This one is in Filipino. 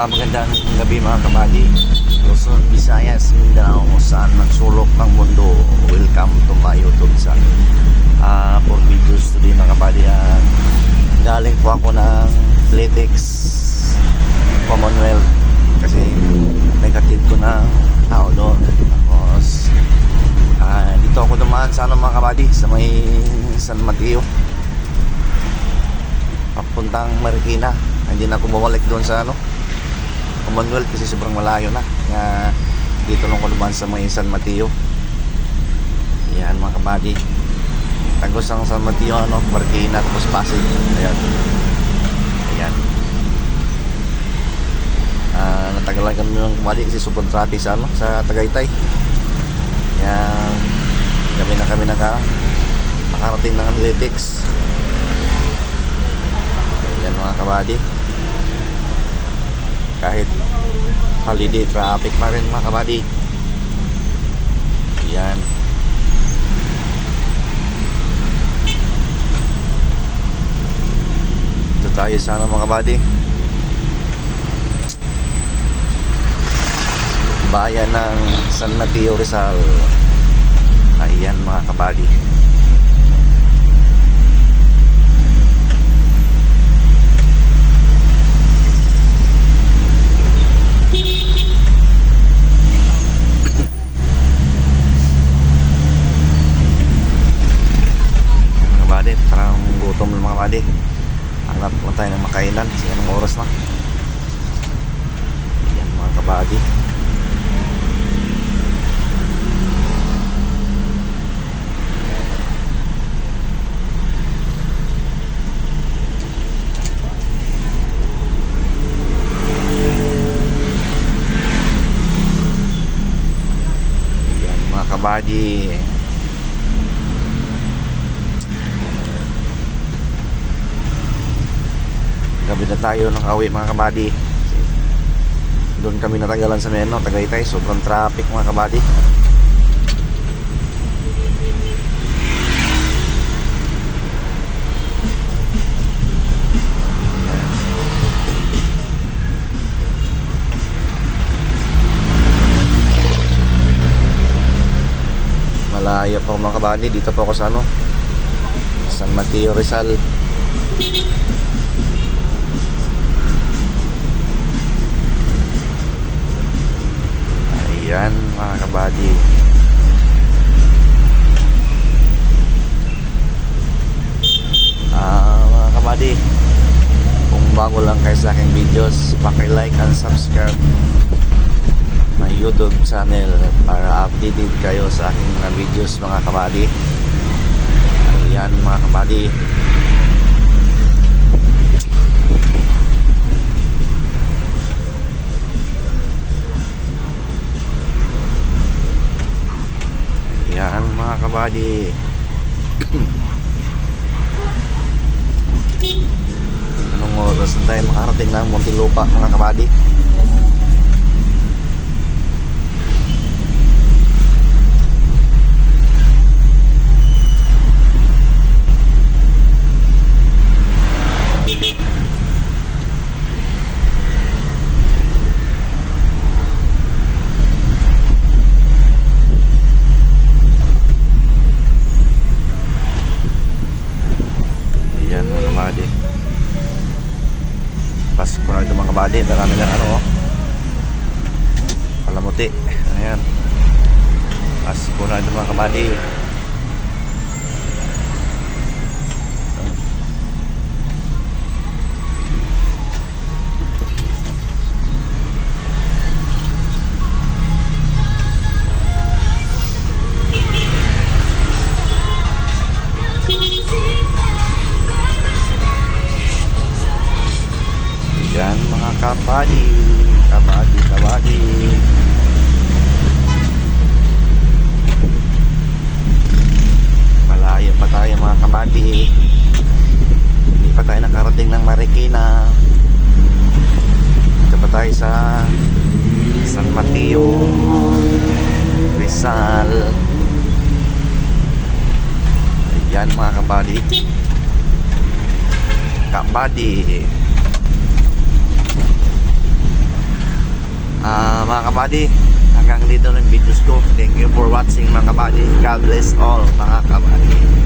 Magandang gabi mga kabady, Luzon, Visayas, Mindanao, kung saan man sulok ng mundo. Welcome to my YouTube channel. For videos today mga kabady, galing po ako ng Athletics Commonwealth kasi negative ko ng tao doon. Tapos dito ako dumaan sa mga kabady, sa may San Mateo papuntang Marikina. Hindi na ako bumalik doon sa Commonwealth kasi sobrang malayo na. Kaya dito lang ko naman sa may San Mateo. Yan mga kabady, tagos ang San Mateo, Marikina, tapos Pasig. Ayan. Natagalan kami ng kabady kasi sobrang traffic sa Tagaytay. Kaya gabi na kami nakarating ng Athletics. Yan mga kabady, kahit holiday, traffic pa rin mga kabady. Yan. Ito tayo sana mga kabady, bayan ng San Mateo, Rizal. Ayan mga kabady. Parang gutom ng mga kabady. Hanap mo tayo ng makainan kasi anong oras na. Ayan mga kabady. Ayan mga kabady. Gabi na tayo nakauwi mga kabady. Doon kami natagalan sa Tagaytay. Sobrang traffic mga kabady. Malayo po mga kabady. Dito po ako sa San Mateo, Rizal. Yan mga kabady. Mga kabady, kung bago lang kayo sa aking videos, paki-like and subscribe my YouTube channel para updated kayo sa aking mga videos mga kabady. Yan mga kabady. Yan mga kabady. Anong oras na tayo makarating ng Muntinlupa mga kabady? Pasko na ito mga kabady. Marami na palamuti. Ayan, Pasko na ito mga kabady. Yan mga kabady. Kabady. Malayo pa tayo mga kabady. Hindi pa tayo nakarating ng Marikina. Dito pa tayo sa San Mateo, Rizal. Ayan mga kabady. mga kabady, hanggang dito ng videos ko. Thank you for watching mga kabady. God bless all mga kabady.